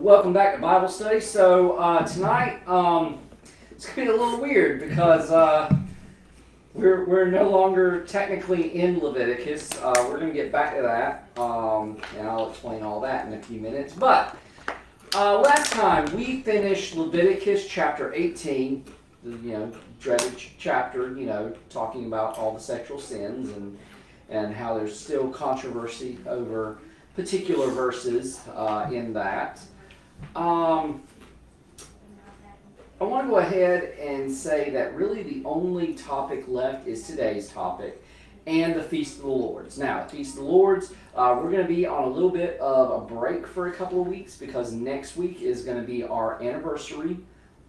Welcome back to Bible study. So tonight it's going to be a little weird because we're no longer technically in Leviticus. We're going to get back to that, and I'll explain all that in a few minutes. But last time we finished Leviticus chapter 18, the dreaded chapter, talking about all the sexual sins and how there's still controversy over particular verses in that. I want to go ahead and say that really the only topic left is today's topic and the Feast of the Lords. Now, the Feast of the Lords, we're going to be on a little bit of a break for a couple of weeks because next week is going to be our anniversary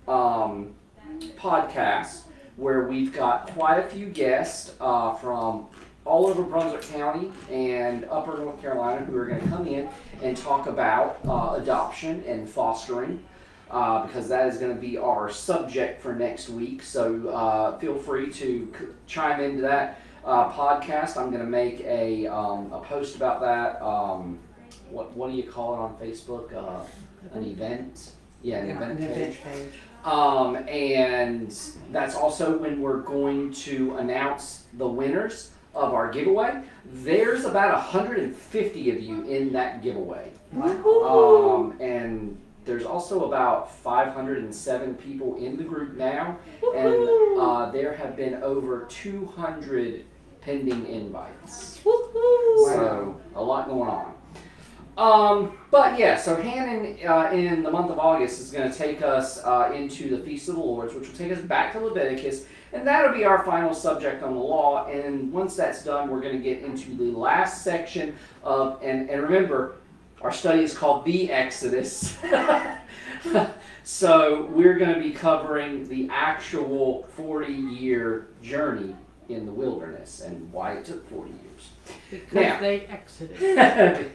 podcast where we've got quite a few guests from all over Brunswick County and Upper North Carolina who are going to come in and talk about adoption and fostering because that is going to be our subject for next week. So feel free to chime into that podcast. I'm going to make a post about that. What do you call it on Facebook? An event? Yeah, an event page. And that's also when we're going to announce the winners of our giveaway. There's about 150 of you in that giveaway. And there's also about 507 people in the group now, and there have been over 200 pending invites. So a lot going on. But yeah, so Hannon in the month of August is going to take us into the Feast of the Lords, which will take us back to Leviticus, and that'll be our final subject on the law. And once that's done, we're going to get into the last section of, and remember, our study is called the Exodus. So we're going to be covering the actual 40-year journey in the wilderness and why it took 40 years. Because they exited.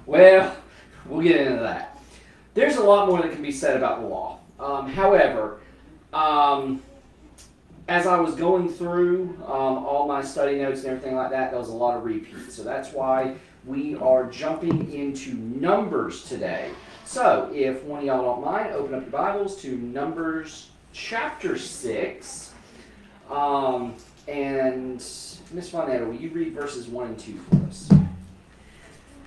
Well, we'll get into that. There's a lot more that can be said about the law. However, as I was going through all my study notes and everything like that, there was a lot of repeats. So that's why we are jumping into Numbers today. So if one of y'all don't mind, open up your Bibles to Numbers chapter 6. And Miss Vonetta, will you read verses 1 and 2 for us?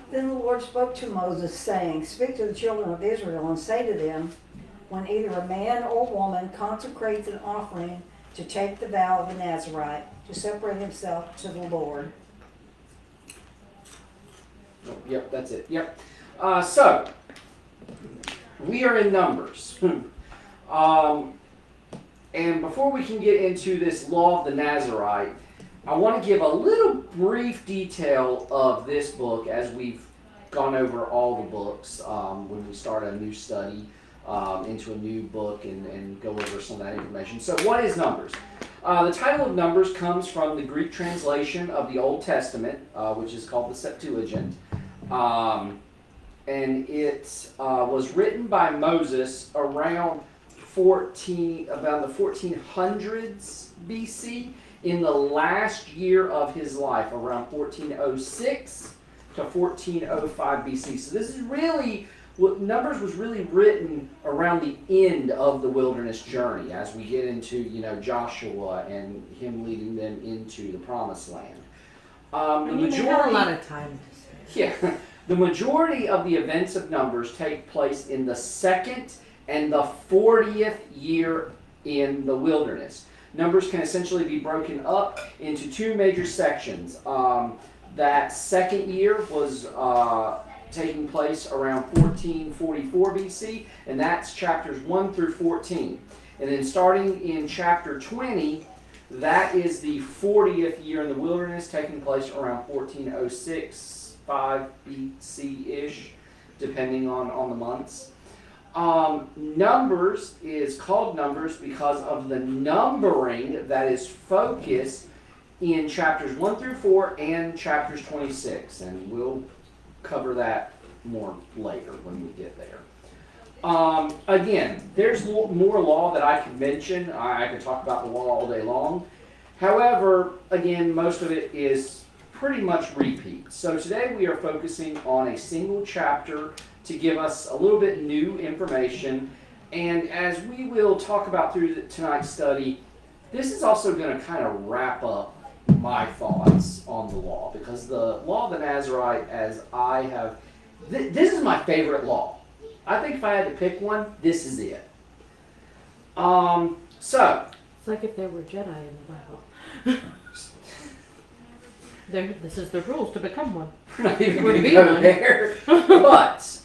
Then the Lord spoke to Moses, saying, Speak to the children of Israel and say to them, when either a man or woman consecrates an offering to take the vow of the Nazarite, to separate himself to the Lord. Oh, yep, that's it. Yep. So, we are in Numbers. And before we can get into this law of the Nazarite, I want to give a little brief detail of this book as we've gone over all the books when we start a new study into a new book and go over some of that information. So what is Numbers? The title of Numbers comes from the Greek translation of the Old Testament, which is called the Septuagint. And it was written by Moses around about the 1400s BC, in the last year of his life, around 1406 to 1405 BC. So this is really, Numbers was really written around the end of the wilderness journey as we get into, Joshua and him leading them into the Promised Land. They had a lot of time to spend. Yeah, the majority of the events of Numbers take place in the second and the 40th year in the wilderness. Numbers can essentially be broken up into two major sections. That second year was taking place around 1444 BC, and that's chapters 1 through 14. And then starting in chapter 20, that is the 40th year in the wilderness, taking place around 1406, 5 BC-ish, depending on the months. Numbers is called Numbers because of the numbering that is focused in chapters 1 through 4 and chapters 26. And we'll cover that more later when we get there. Again, there's more law that I could mention. I could talk about the law all day long. However, again, most of it is pretty much repeat. So today we are focusing on a single chapter to give us a little bit new information. And as we will talk about through tonight's study, this is also going to kind of wrap up my thoughts on the law, because the law of the Nazarite, as I have, this is my favorite law. I think if I had to pick one, this is it. So it's like if there were Jedi in the Bible. This is the rules to become one. we're not even going to go there. But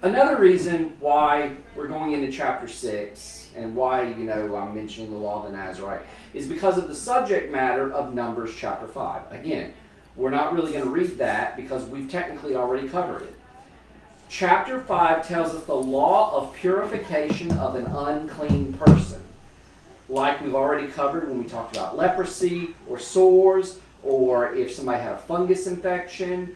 another reason why we're going into chapter 6 and why I'm mentioning the law of the Nazarite is because of the subject matter of Numbers chapter 5. Again, we're not really going to read that because we've technically already covered it. Chapter 5 tells us the law of purification of an unclean person. Like we've already covered when we talked about leprosy or sores, or if somebody had a fungus infection,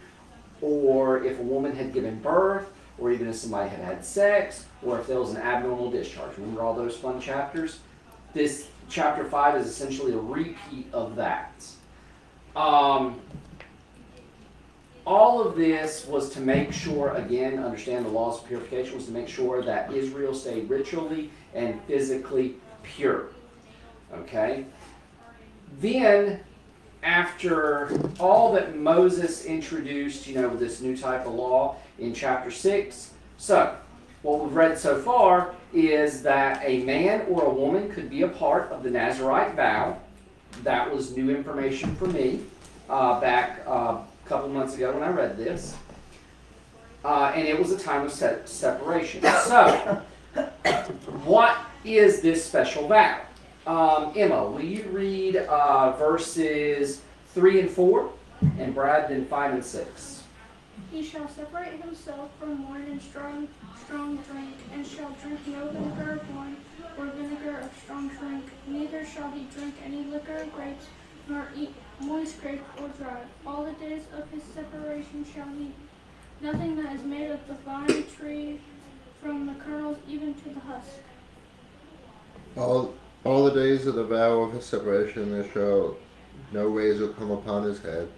or if a woman had given birth, or even if somebody had had sex, or if there was an abnormal discharge. Remember all those fun chapters? This chapter 5 is essentially a repeat of that. All of this was to make sure, again, understand the laws of purification, was to make sure that Israel stayed ritually and physically pure. Okay? Then, after all that Moses introduced, this new type of law in chapter 6, so what we've read so far is that a man or a woman could be a part of the Nazarite vow. That was new information for me back a couple months ago when I read this. And it was a time of separation. So, what is this special vow? Emma, will you read verses 3 and 4, and Brad then 5 and 6? He shall separate himself from wine and strong drink, and shall drink no vinegar of wine or vinegar of strong drink. Neither shall he drink any liquor of grapes, nor eat moist grape or dry. All the days of his separation shall he eat nothing that is made of the vine tree, from the kernels even to the husk. All the days of the vow of his separation there shall no razor come upon his head,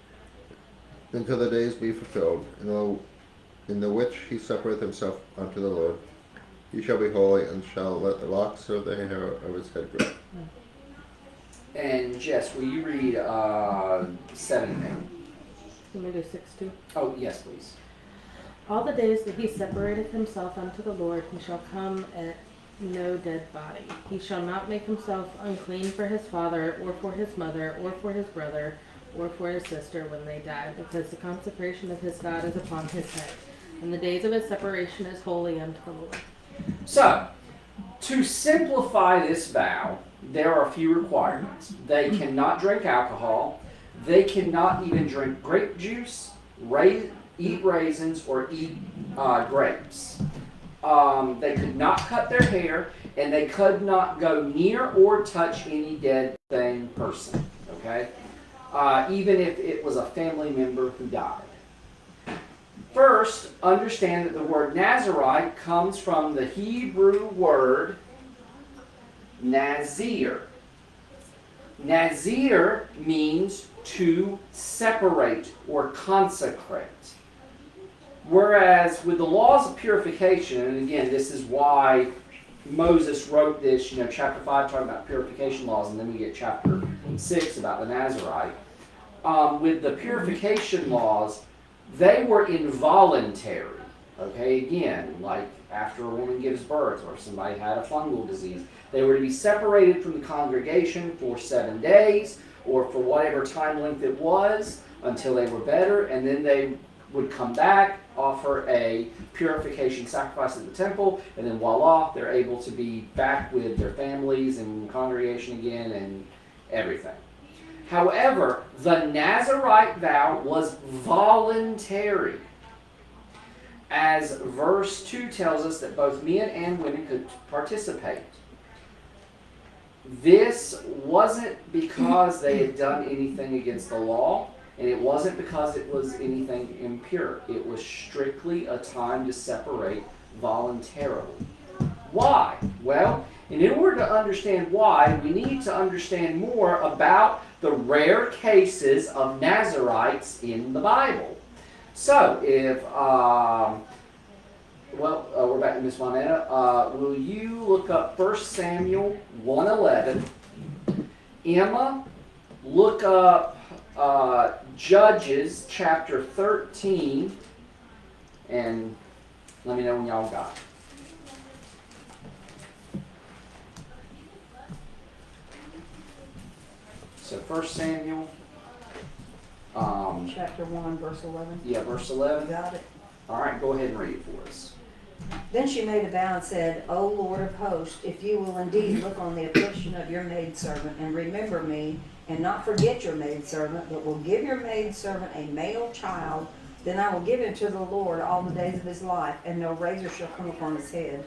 until the days be fulfilled, in the which he separateth himself unto the Lord. He shall be holy, and shall let the locks of the hair of his head grow. And Jess, will you read 7 and 8? Can we do 6 too? Oh, yes, please. All the days that he separateth himself unto the Lord, he shall come at no dead body. He shall not make himself unclean for his father, or for his mother, or for his brother, or for his sister when they die, because the consecration of his God is upon his head, and the days of his separation is holy unto the Lord. So, to simplify this vow, there are a few requirements. They cannot drink alcohol. They cannot even drink grape juice, eat raisins, or eat grapes. They could not cut their hair, and they could not go near or touch any dead thing person. Okay? Even if it was a family member who died. First, understand that the word Nazarite comes from the Hebrew word Nazir. Nazir means to separate or consecrate. Whereas with the laws of purification, and again, this is why Moses wrote this, chapter 5 talking about purification laws, and then we get chapter 6 about the Nazarite. With the purification laws, they were involuntary. Okay, again, like after a woman gives birth or somebody had a fungal disease, they were to be separated from the congregation for 7 days or for whatever time length it was until they were better, and then they would come back, offer a purification sacrifice at the temple, and then voila, they're able to be back with their families and congregation again and everything. However, the Nazarite vow was voluntary. As verse 2 tells us that both men and women could participate. This wasn't because they had done anything against the law, and it wasn't because it was anything impure. It was strictly a time to separate voluntarily. Why? Well, in order to understand why, we need to understand more about the rare cases of Nazarites in the Bible. So, if, we're back to Miss Monetta. Will you look up 1 Samuel 1:11? Emma, look up Judges chapter 13, and let me know when y'all got it. So 1 Samuel, Chapter 1, verse 11. verse You 11. got it? All right, go ahead and read it for us. Then she made a vow and said, O Lord of hosts, if you will indeed look on the affliction of your maidservant and remember me, and not forget your maidservant, but will give your maidservant a male child, then I will give him to the Lord all the days of his life, and no razor shall come upon his head.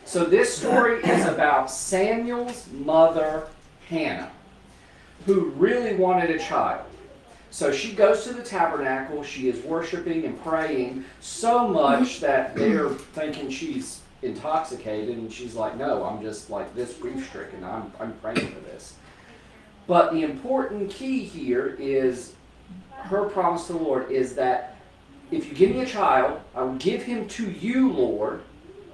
So this story is about Samuel's mother, Hannah, who really wanted a child. So she goes to the tabernacle, she is worshiping and praying so much that they're thinking she's intoxicated, and she's like, no, I'm just like this grief-stricken, I'm praying for this. But the important key here is her promise to the Lord is that if you give me a child, I will give him to you, Lord,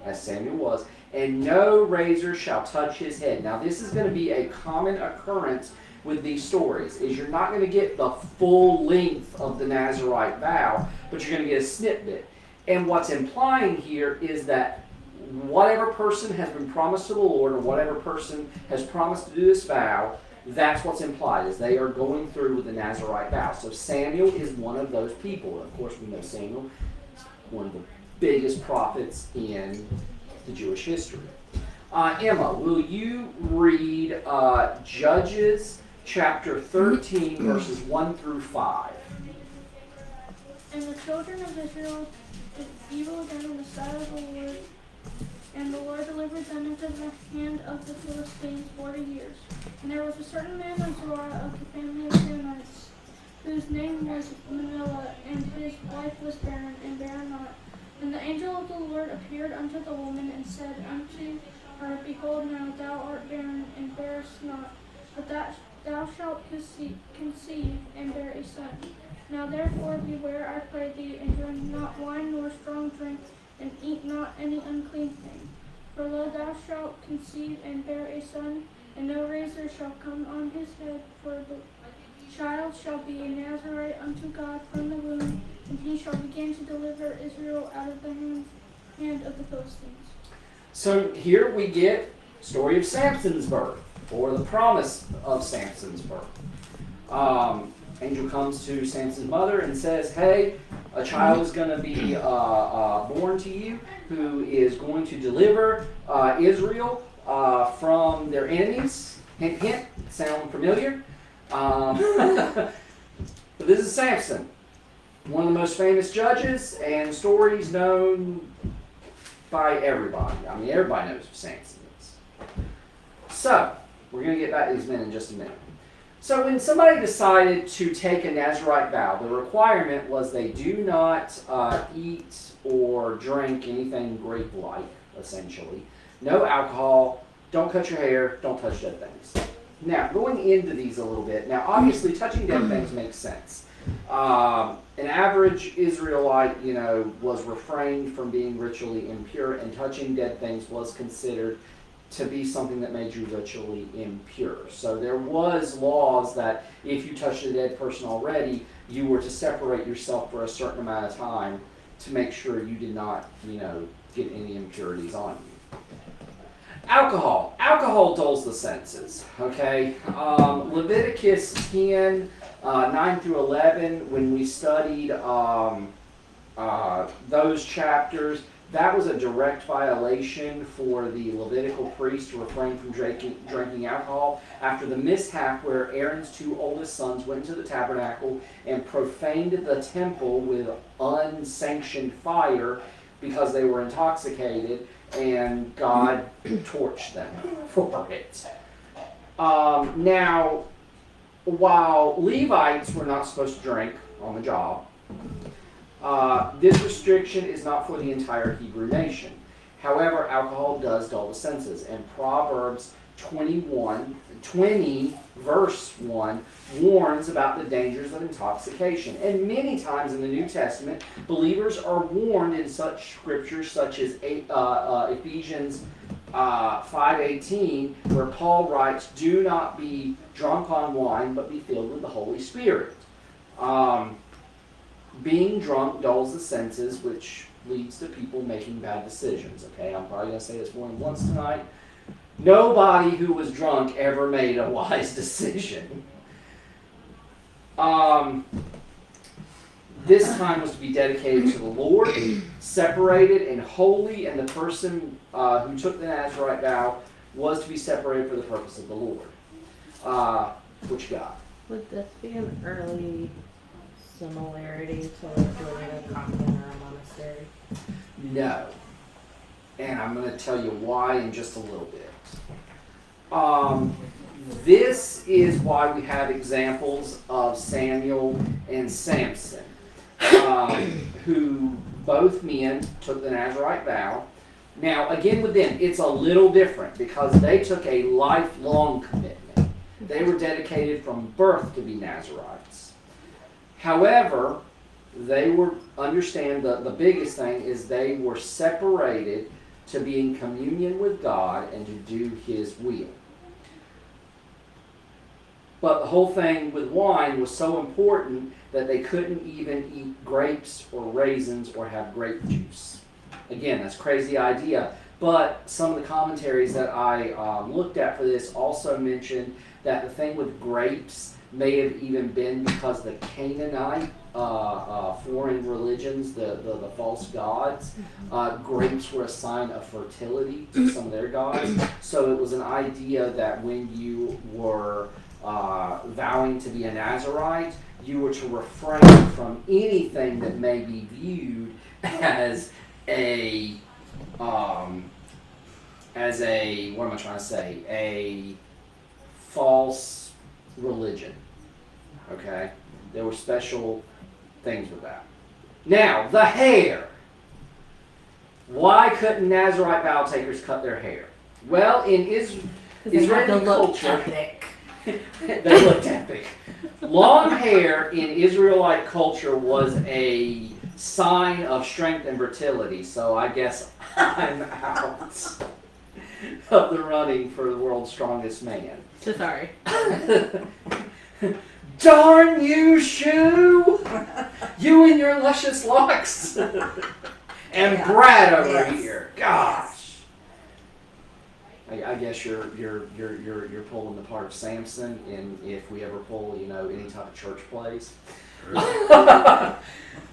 as Samuel was, and no razor shall touch his head. Now this is going to be a common occurrence with these stories, is you're not going to get the full length of the Nazirite vow, but you're going to get a snippet. And what's implying here is that whatever person has been promised to the Lord, or whatever person has promised to do this vow, that's what's implied, is they are going through with the Nazirite vow. So Samuel is one of those people. Of course, we know Samuel is one of the biggest prophets in the Jewish history. Emma, will you read Judges chapter 13, verses 1 through 5? And the children of Israel did evil again in the sight of the Lord, and the Lord delivered them into the hand of the Philistines 40 years. And there was a certain man in Zorah of the family of Danites, whose name was Manoah, and his wife was barren, and bare not. And the angel of the Lord appeared unto the woman, and said unto her, Behold, now thou art barren, and bearest not, but thou shalt conceive, and bear a son. Now therefore beware, I pray thee, and drink not wine nor strong drink, and eat not any unclean thing. For lo, thou shalt conceive, and bear a son, and no razor shall come on his head, for the child shall be a Nazarite unto God from the womb, and he shall begin to deliver Israel out of the hand of the Philistines. So here we get the story of Samson's birth, or the promise of Samson's birth. Angel comes to Samson's mother and says, hey, a child is going to be born to you who is going to deliver Israel from their enemies. Hint, hint, sound familiar? But this is Samson, one of the most famous judges, and stories known by everybody. I mean, everybody knows who Samson is. So, we're going to get back to these men in just a minute. So when somebody decided to take a Nazirite vow, the requirement was they do not eat or drink anything grape-like, essentially. No alcohol, don't cut your hair, don't touch dead things. Now, going into these a little bit, now obviously touching dead things makes sense. An average Israelite, was refrained from being ritually impure, and touching dead things was considered to be something that made you ritually impure. So there was laws that if you touched a dead person already, you were to separate yourself for a certain amount of time to make sure you did not, get any impurities on you. Alcohol. Alcohol dulls the senses, okay? Leviticus 10, 9 through 11, when we studied those chapters, that was a direct violation for the Levitical priest to refrain from drinking alcohol after the mishap where Aaron's two oldest sons went into the tabernacle and profaned the temple with unsanctioned fire because they were intoxicated, and God torched them for it. Now, while Levites were not supposed to drink on the job, this restriction is not for the entire Hebrew nation. However, alcohol does dull the senses, and Proverbs 20 verse 1 warns about the dangers of intoxication. And many times in the New Testament, believers are warned in such scriptures such as Ephesians 5:18, where Paul writes, "Do not be drunk on wine, but be filled with the Holy Spirit." Being drunk dulls the senses, which leads to people making bad decisions. Okay, I'm probably going to say this more than once tonight. Nobody who was drunk ever made a wise decision. This time was to be dedicated to the Lord, separated and holy, and the person who took the Nazarite vow was to be separated for the purpose of the Lord. What you got? Would this be an early similarity to like joining a convent or a monastery? No. And I'm going to tell you why in just a little bit. This is why we have examples of Samuel and Samson, who both men took the Nazarite vow. Now, again with them, it's a little different because they took a lifelong commitment. They were dedicated from birth to be Nazarites. However, understand the biggest thing is they were separated to be in communion with God and to do His will. But the whole thing with wine was so important that they couldn't even eat grapes or raisins or have grape juice. Again, that's a crazy idea. But some of the commentaries that I looked at for this also mentioned that the thing with grapes may have even been because the Canaanite foreign religions, the false gods, grapes were a sign of fertility to some of their gods. So it was an idea that when you were vowing to be a Nazarite, you were to refrain from anything that may be viewed as a what am I trying to say? A false religion. Okay? There were special things with that. Now, the hair. Why couldn't Nazarite vow takers cut their hair? Well, in Israeli culture, they looked epic. Long hair in Israelite culture was a sign of strength and fertility, so I guess I'm out of the running for the world's strongest man. So sorry. Darn you, Shoe! You and your luscious locks. And Brad over here. Gosh. I guess you're pulling the part of Samson in if we ever pull, any type of church plays.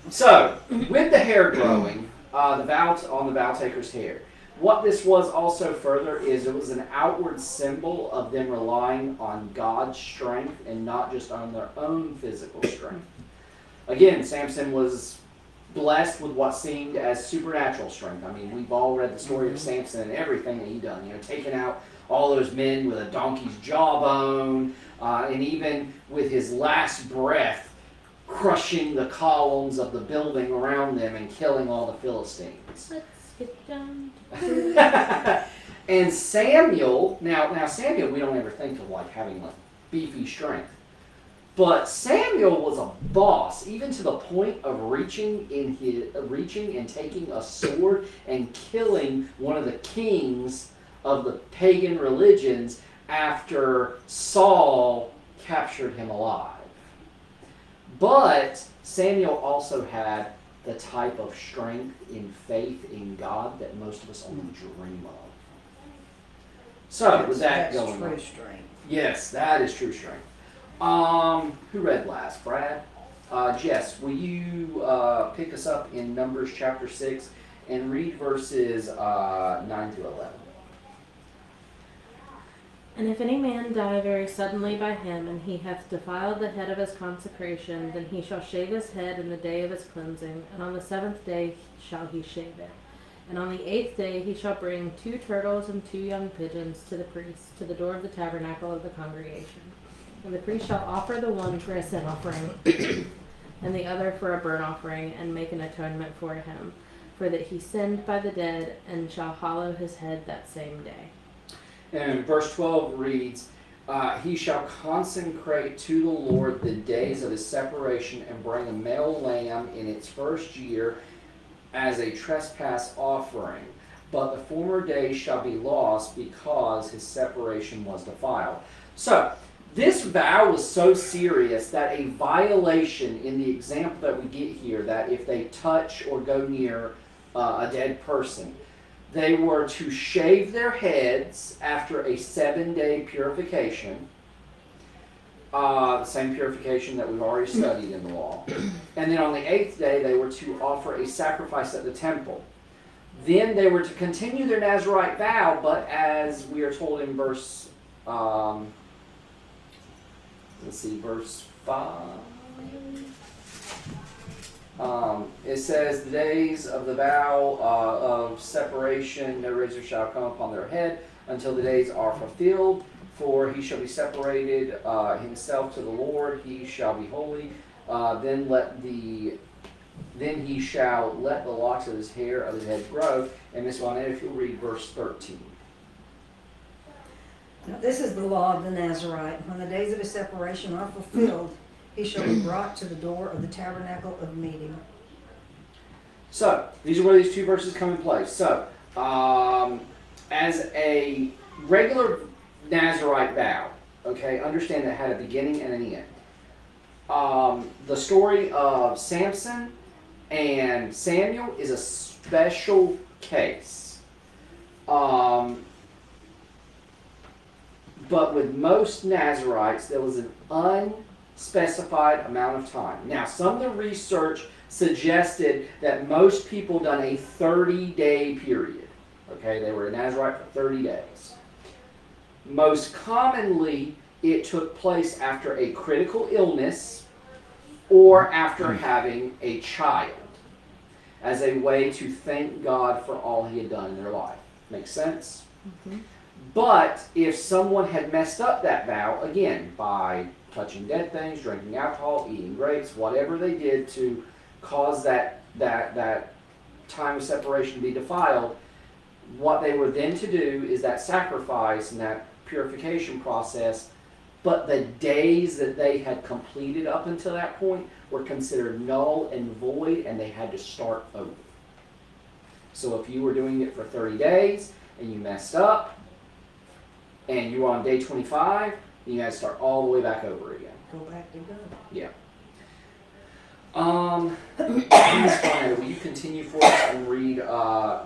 So, with the hair growing, the vow taker's hair. What this was also further is it was an outward symbol of them relying on God's strength and not just on their own physical strength. Again, Samson was blessed with what seemed as supernatural strength. I mean, we've all read the story of Samson and everything that he done. Taking out all those men with a donkey's jawbone, and even with his last breath, crushing the columns of the building around them and killing all the Philistines. Let's get down. And Samuel, now Samuel, we don't ever think of like having like beefy strength. But Samuel was a boss, even to the point of reaching and taking a sword and killing one of the kings of the pagan religions after Saul captured him alive. But Samuel also had the type of strength in faith in God that most of us only dream of. So, with that going on. That's true strength. Yes, that is true strength. Who read last? Brad? Jess, will you pick us up in Numbers chapter 6 and read verses 9 to 11? And if any man die very suddenly by him, and he hath defiled the head of his consecration, then he shall shave his head in the day of his cleansing, and on the 7th day shall he shave it. And on the 8th day he shall bring 2 turtles and 2 young pigeons to the priest, to the door of the tabernacle of the congregation. And the priest shall offer the one for a sin offering, and the other for a burnt offering, and make an atonement for him. for that he sinned by the dead, and shall hallow his head that same day. And verse 12 reads, he shall consecrate to the Lord the days of his separation and bring a male lamb in its first year as a trespass offering. But the former days shall be lost because his separation was defiled. So, this vow was so serious that a violation in the example that we get here, that if they touch or go near a dead person, they were to shave their heads after a 7-day purification, the same purification that we've already studied in the law. And then on the 8th day, they were to offer a sacrifice at the temple. Then they were to continue their Nazirite vow, but as we are told in verse, verse 5. It says, the days of the vow of separation, no razor shall come upon their head until the days are fulfilled. For he shall be separated himself to the Lord, he shall be holy. Then he shall let the locks of his hair of his head grow. And Miss Juanette, if you'll read verse 13. Now, this is the law of the Nazirite. When the days of his separation are fulfilled, he shall be brought to the door of the tabernacle of meeting. So, these are where these two verses come in place. So, as a regular Nazirite vow, okay, understand that it had a beginning and an end. The story of Samson and Samuel is a special case. But with most Nazirites, there was an unspecified amount of time. Now, some of the research suggested that most people done a 30-day period. Okay, they were a Nazirite for 30 days. Most commonly, it took place after a critical illness or after having a child, as a way to thank God for all he had done in their life. Makes sense? Mm-hmm. But if someone had messed up that vow, again, by touching dead things, drinking alcohol, eating grapes, whatever they did to cause that time of separation to be defiled, what they were then to do is that sacrifice and that purification process, but the days that they had completed up until that point were considered null and void, and they had to start over. So if you were doing it for 30 days and you messed up, and you were on day 25, then you had to start all the way back over again. Go back to God. Yeah. Ms. Flannery, will you continue for us and read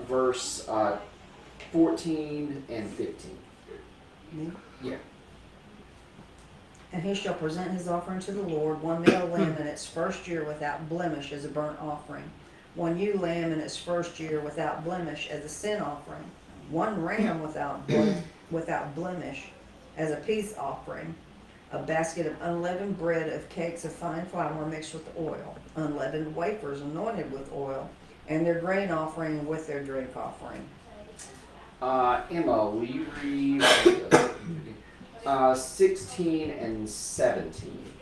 verse 14 and 15? Me? Yeah. And he shall present his offering to the Lord, one male lamb in its first year without blemish as a burnt offering, one ewe lamb in its first year without blemish as a sin offering, one ram without blemish as a peace offering, a basket of unleavened bread of cakes of fine flour mixed with oil, unleavened wafers anointed with oil, and their grain offering with their drink offering. Emma, will you read 16 and 17?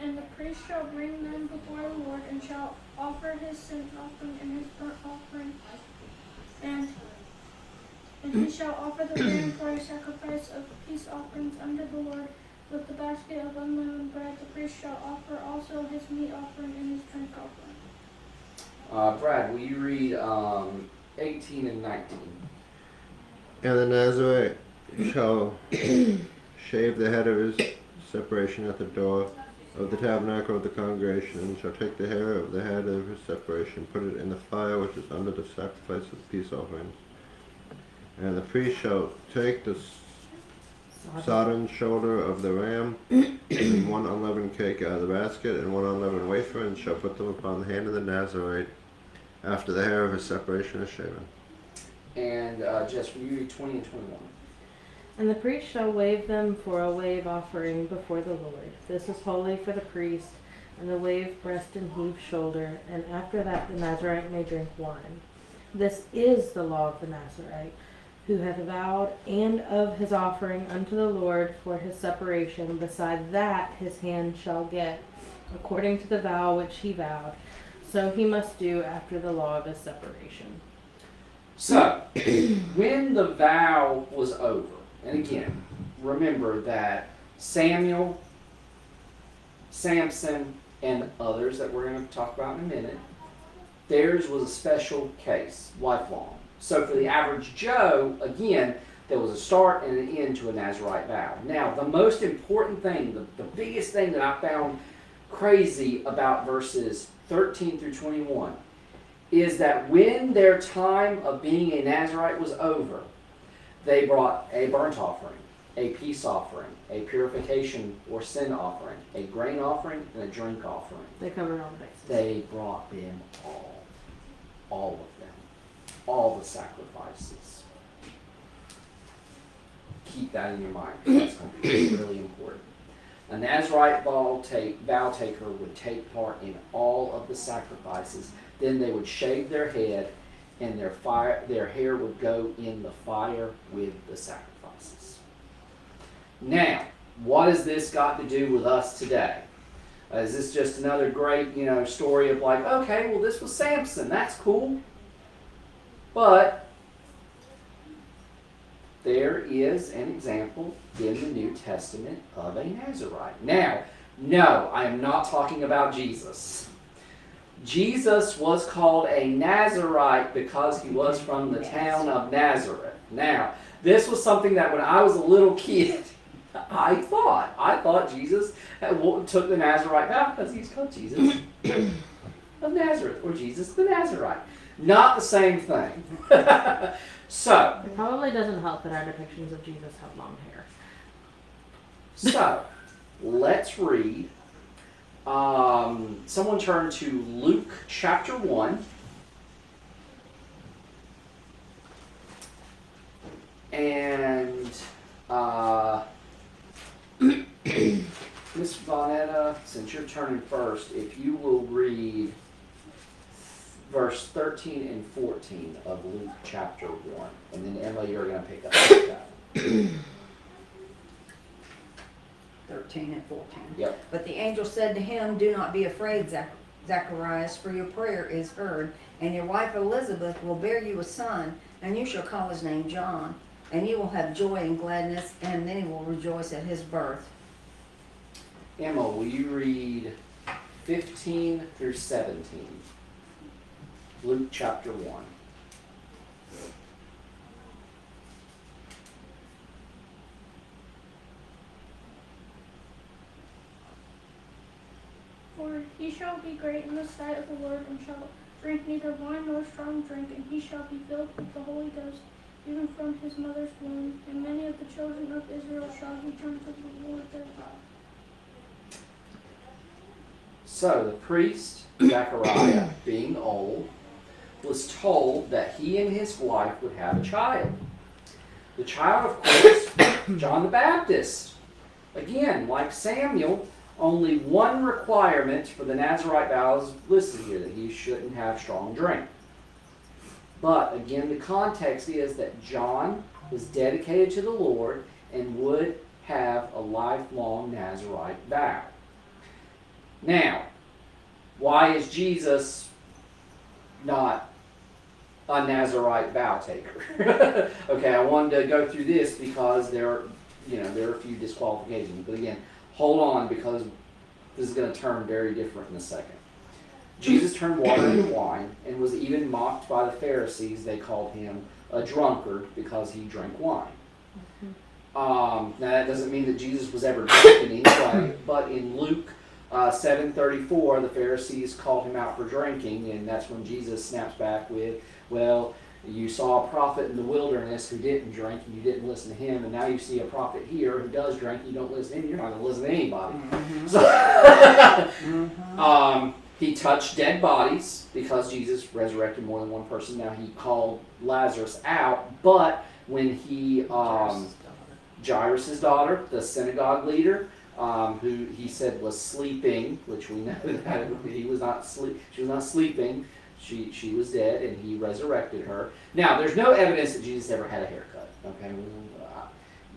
And the priest shall bring them before the Lord, and shall offer his sin offering and his burnt offering, and he shall offer the ram for a sacrifice of peace offerings unto the Lord, with the basket of unleavened bread. The priest shall offer also his meat offering and his drink offering. Brad, will you read 18 and 19? And the Nazarite shall shave the head of his separation at the door of the tabernacle of the congregation, and shall take the hair of the head of his separation, put it in the fire which is under the sacrifice of peace offerings. And the priest shall take the sodden shoulder of the ram, and one unleavened cake out of the basket, and one unleavened wafer, and shall put them upon the hand of the Nazarite after the hair of his separation is shaven. And Jess, will you read 20 and 21? And the priest shall wave them for a wave offering before the Lord. This is holy for the priest, and the wave breast and heave shoulder, and after that the Nazarite may drink wine. This is the law of the Nazarite, who hath vowed, and of his offering unto the Lord for his separation. Beside that his hand shall get, according to the vow which he vowed. So he must do after the law of his separation. So, when the vow was over, and again, remember that Samuel, Samson, and others that we're going to talk about in a minute, theirs was a special case, lifelong. So for the average Joe, again, there was a start and an end to a Nazirite vow. Now, the most important thing, the biggest thing that I found crazy about verses 13 through 21 is that when their time of being a Nazirite was over, they brought a burnt offering, a peace offering, a purification or sin offering, a grain offering, and a drink offering. They covered all the bases. They brought them all of them, all the sacrifices. Keep that in your mind, because that's going to be really important. A Nazirite vow taker would take part in all of the sacrifices. Then they would shave their head, and their hair would go in the fire with the sacrifices. Now, what has this got to do with us today? Is this just another great, story of like, okay, well, this was Samson, that's cool. But there is an example in the New Testament of a Nazirite. Now, no, I am not talking about Jesus. Jesus was called a Nazirite because he was from the town of Nazareth. Now, this was something that when I was a little kid, I thought Jesus took the Nazirite vow because he's called Jesus of Nazareth, or Jesus the Nazirite. Not the same thing. So, It probably doesn't help that our depictions of Jesus have long hair. so let's read. Someone turn to Luke chapter 1. And Miss Vonetta, since you're turning first, if you will read verse 13 and 14 of Luke chapter 1. And then Emma, you're going to pick up that. 13 and 14. Yep. But the angel said to him, "Do not be afraid, Zacharias, for your prayer is heard, and your wife Elizabeth will bear you a son, and you shall call his name John. And you will have joy and gladness, and many will rejoice at his birth." Emma, will you read 15 through 17? Luke chapter 1. For he shall be great in the sight of the Lord, and shall drink neither wine nor strong drink, and he shall be filled with the Holy Ghost, even from his mother's womb. And many of the children of Israel shall return to the Lord their God. So the priest, Zechariah, being old, was told that he and his wife would have a child. The child, of course, John the Baptist. Again, like Samuel, only one requirement for the Nazirite vow is listed here, that he shouldn't have strong drink. But again, the context is that John was dedicated to the Lord and would have a lifelong Nazirite vow. Now, why is Jesus not a Nazirite vow taker? Okay, I wanted to go through this because there are a few disqualifications. But again, hold on, because this is going to turn very different in a second. Jesus turned water into wine and was even mocked by the Pharisees. They called him a drunkard because he drank wine. Now that doesn't mean that Jesus was ever drunk in any way, but in Luke 7:34, the Pharisees called him out for drinking, and that's when Jesus snaps back with, "Well, you saw a prophet in the wilderness who didn't drink, and you didn't listen to him, and now you see a prophet here who does drink, and you don't listen to him. You're not going to listen to anybody." So, he touched dead bodies because Jesus resurrected more than one person. Now he called Lazarus out, but when he Jairus' daughter, the synagogue leader, who he said was sleeping, which we know that she was not sleeping. She was dead, and he resurrected her. Now, there's no evidence that Jesus ever had a haircut. Okay,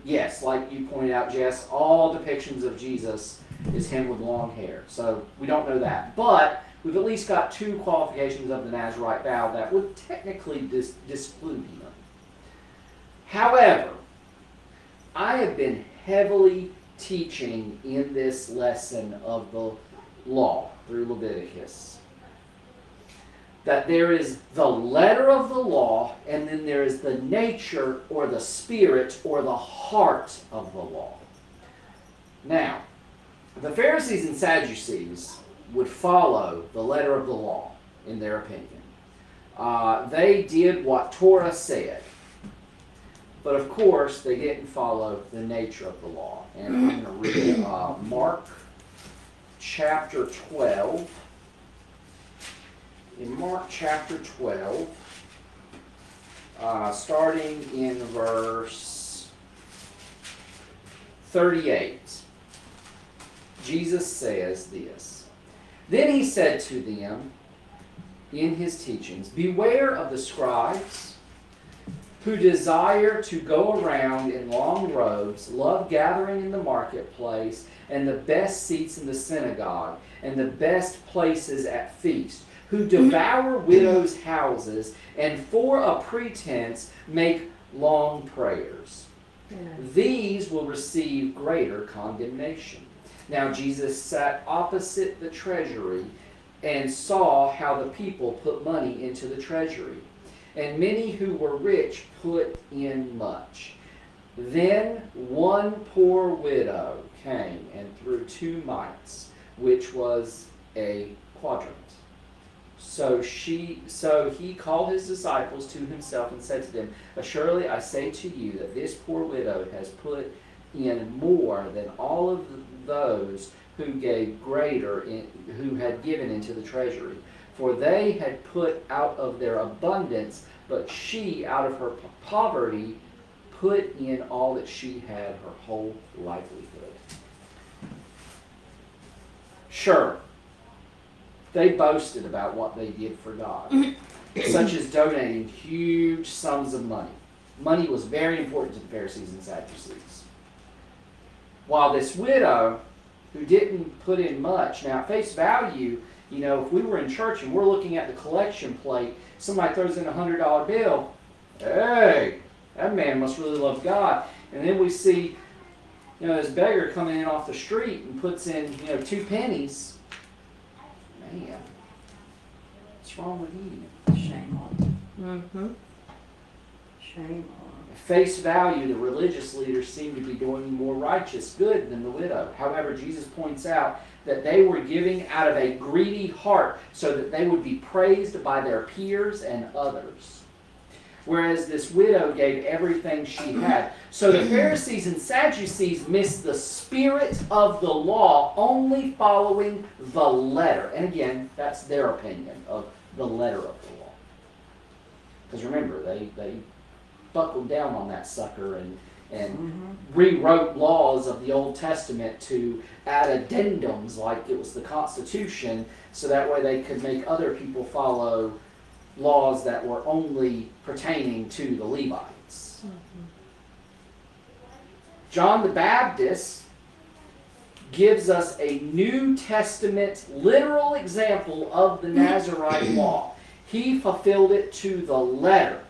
yes, like you pointed out, Jess, all depictions of Jesus is him with long hair. So we don't know that. But we've at least got two qualifications of the Nazarite vow that would technically disclude him. However, I have been heavily teaching in this lesson of the law through Leviticus that there is the letter of the law, and then there is the nature or the spirit or the heart of the law. Now, the Pharisees and Sadducees would follow the letter of the law, in their opinion. They did what Torah said. But of course, they didn't follow the nature of the law. And I'm going to read Mark chapter 12. In Mark chapter 12, starting in verse 38, Jesus says this. Then he said to them in his teachings, "Beware of the scribes who desire to go around in long robes, love gathering in the marketplace, and the best seats in the synagogue, and the best places at feast, who devour widows' houses, and for a pretense make long prayers. These will receive greater condemnation." Now Jesus sat opposite the treasury and saw how the people put money into the treasury. And many who were rich put in much. Then one poor widow came and threw 2 mites, which was a quadrant. So he called his disciples to himself and said to them, "Assuredly I say to you that this poor widow has put in more than all of those who gave greater, who had given into the treasury. For they had put out of their abundance, but she, out of her poverty, put in all that she had, her whole livelihood." Sure, they boasted about what they did for God, such as donating huge sums of money. Money was very important to the Pharisees and Sadducees. While this widow, who didn't put in much, now at face value, you know, if we were in church and we're looking at the collection plate, somebody throws in a $100 bill, hey, that man must really love God. And then we see, you know, this beggar coming in off the street and puts in, 2 pennies. Man, what's wrong with you? Shame on them. Mm-hmm. Shame on them. At face value, the religious leaders seem to be doing more righteous good than the widow. However, Jesus points out that they were giving out of a greedy heart so that they would be praised by their peers and others. Whereas this widow gave everything she had. So the Pharisees and Sadducees missed the spirit of the law, only following the letter. And again, that's their opinion of the letter of the law. Because remember, they buckled down on that sucker and rewrote laws of the Old Testament to add addendums like it was the Constitution, so that way they could make other people follow laws that were only pertaining to the Levites. John the Baptist gives us a New Testament literal example of the Nazarite law. He fulfilled it to the letter.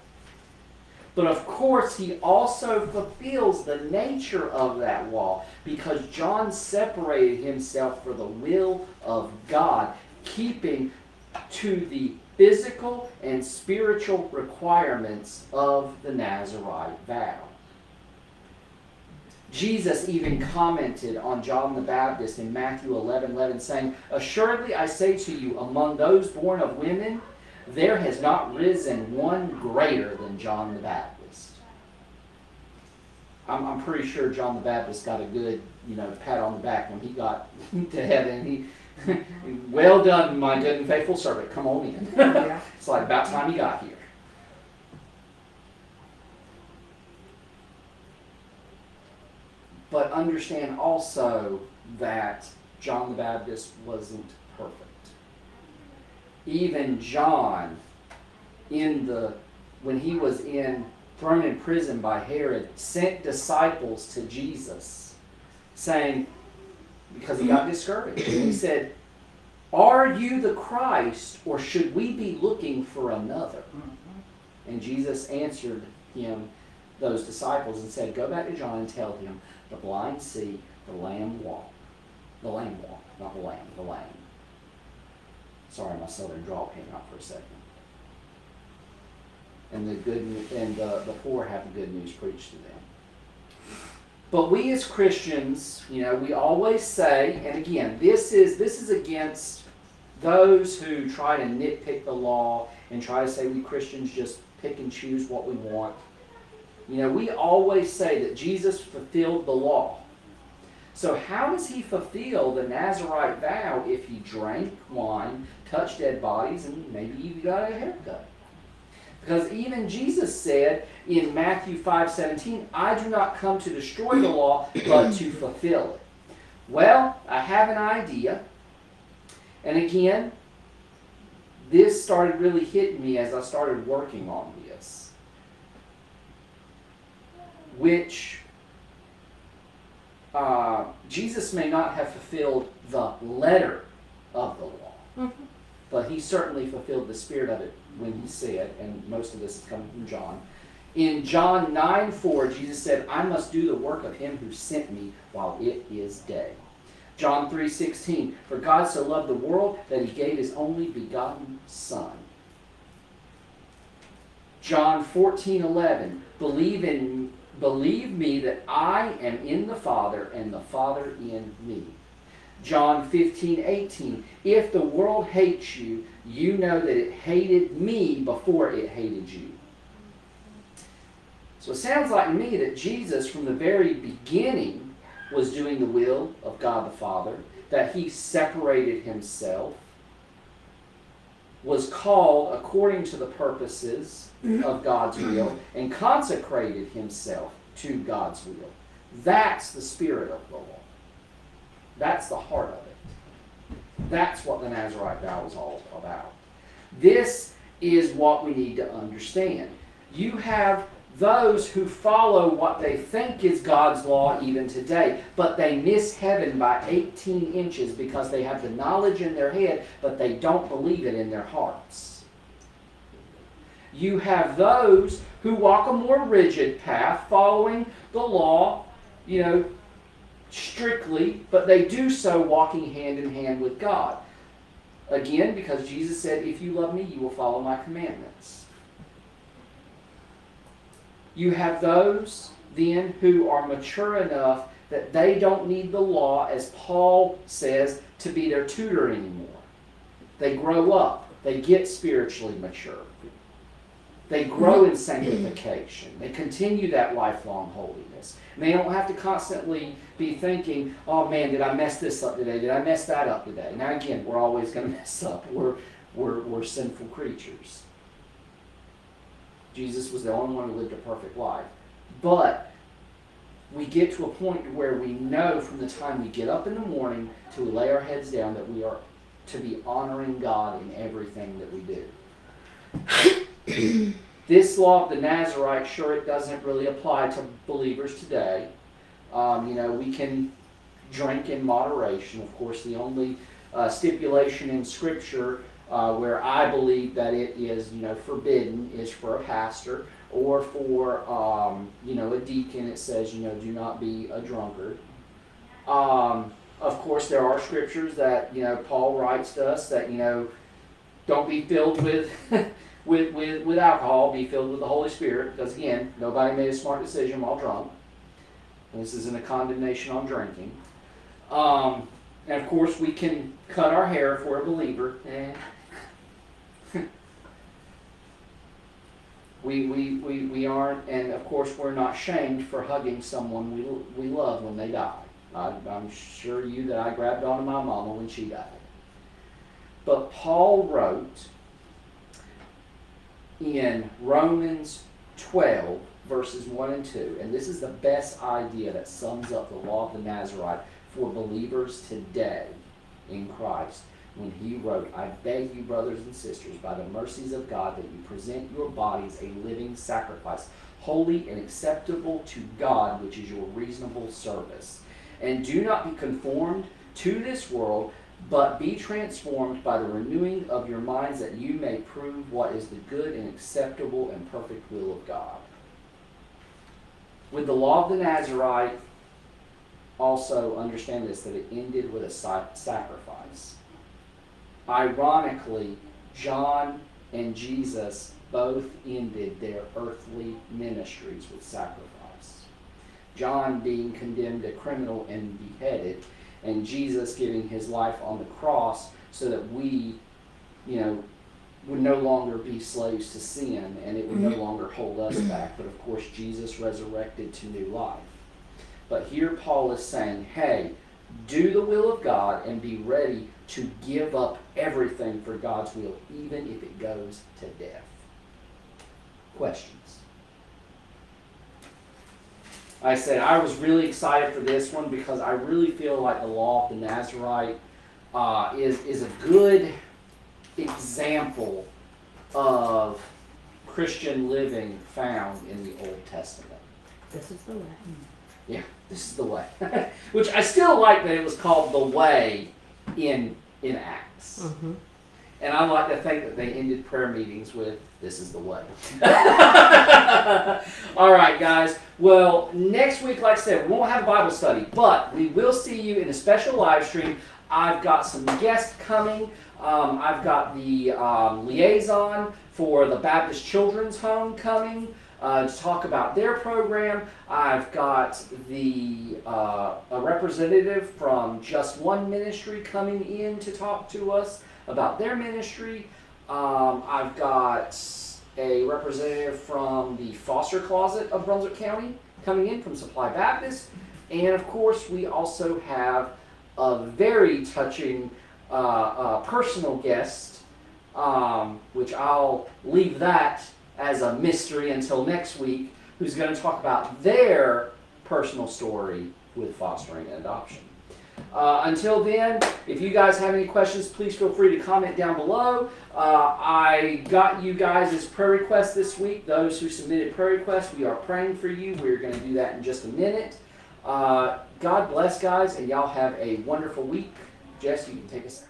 But of course, he also fulfills the nature of that law, because John separated himself for the will of God, keeping to the physical and spiritual requirements of the Nazarite vow. Jesus even commented on John the Baptist in Matthew 11:11, saying, "Assuredly I say to you, among those born of women, there has not risen one greater than John the Baptist." I'm pretty sure John the Baptist got a good, pat on the back when he got to heaven. Well done, my good and faithful servant. Come on in. Yeah. It's like about time you got here. But understand also that John the Baptist wasn't perfect. Even John, when he was thrown in prison by Herod, sent disciples to Jesus, saying, because he got discouraged. He said, Are you the Christ, or should we be looking for another? And Jesus answered him, those disciples, and said, go back to John and tell him, the blind see, the lame walk. The lame walk, not the lamb, the lame. Sorry, my southern drawl came out for a second. And the poor have the good news preached to them. But we as Christians, we always say, and again, this is against those who try to nitpick the law and try to say we Christians just pick and choose what we want. We always say that Jesus fulfilled the law. So how does he fulfill the Nazirite vow if he drank wine, touched dead bodies, and maybe even got a haircut? Because even Jesus said in Matthew 5:17, I do not come to destroy the law, but to fulfill it. Well, I have an idea. And again, this started really hitting me as I started working on this. Which Jesus may not have fulfilled the letter of the law, but he certainly fulfilled the spirit of it when he said, and most of this is coming from John. In John 9:4, Jesus said, I must do the work of him who sent me while it is day. John 3:16, for God so loved the world that he gave his only begotten Son. John 14:11, believe me that I am in the Father and the Father in me. John 15:18, if the world hates you, you know that it hated me before it hated you. So it sounds like to me that Jesus from the very beginning was doing the will of God the Father, that he separated himself, was called according to the purposes of God's will, and consecrated himself to God's will. That's the spirit of the law. That's the heart of it. That's what the Nazirite vow is all about. This is what we need to understand. You have those who follow what they think is God's law even today, but they miss heaven by 18 inches because they have the knowledge in their head, but they don't believe it in their hearts. You have those who walk a more rigid path, following the law, strictly, but they do so walking hand in hand with God. Again, because Jesus said, if you love me, you will follow my commandments. You have those, then, who are mature enough that they don't need the law, as Paul says, to be their tutor anymore. They grow up. They get spiritually mature. They grow in sanctification. They continue that lifelong holiness. And they don't have to constantly be thinking, oh man, did I mess this up today? Did I mess that up today? Now again, we're always going to mess up. We're sinful creatures. Jesus was the only one who lived a perfect life. But we get to a point where we know from the time we get up in the morning till we lay our heads down that we are to be honoring God in everything that we do. This law of the Nazirite, sure, it doesn't really apply to believers today. We can drink in moderation. Of course, the only stipulation in Scripture where I believe that it is, forbidden is for a pastor or for, a deacon. It says, do not be a drunkard. Of course, there are scriptures that, Paul writes to us that, don't be filled with with alcohol, be filled with the Holy Spirit, because again, nobody made a smart decision while drunk. And this isn't a condemnation on drinking. And of course, we can cut our hair if we're a believer. We aren't, and of course, we're not shamed for hugging someone we love when they die. I'm sure that I grabbed onto my mama when she died. But Paul wrote in Romans 12, verses 1 and 2, and this is the best idea that sums up the law of the Nazirite for believers today in Christ, when he wrote, I beg you, brothers and sisters, by the mercies of God, that you present your bodies a living sacrifice, holy and acceptable to God, which is your reasonable service. And do not be conformed to this world, but be transformed by the renewing of your minds, that you may prove what is the good and acceptable and perfect will of God. With the law of the Nazarite, also understand this, that it ended with a sacrifice. Ironically, John and Jesus both ended their earthly ministries with sacrifice. John being condemned a criminal and beheaded, and Jesus giving his life on the cross so that we, would no longer be slaves to sin, and it would no longer hold us back. But of course, Jesus resurrected to new life. But here Paul is saying, hey, do the will of God and be ready to give up everything for God's will, even if it goes to death. Questions? I said I was really excited for this one because I really feel like the law of the Nazarite is a good example of Christian living found in the Old Testament. This is the way. Yeah, this is the way. Which I still like that it was called the way in Acts. Mm-hmm. And I like to think that they ended prayer meetings with, this is the way. All right, guys. Well, next week, like I said, we won't have a Bible study, but we will see you in a special live stream. I've got some guests coming. I've got the liaison for the Baptist Children's Home coming to talk about their program. I've got a representative from Just One Ministry coming in to talk to us about their ministry. I've got a representative from the Foster Closet of Brunswick County coming in from Supply Baptist. And of course, we also have a very touching personal guest, which I'll leave that as a mystery until next week, who's going to talk about their personal story with fostering and adoption. Until then, if you guys have any questions, please feel free to comment down below. I got you guys' prayer requests this week. Those who submitted prayer requests, we are praying for you. We're going to do that in just a minute. God bless, guys, and y'all have a wonderful week. Jess, you can take us out.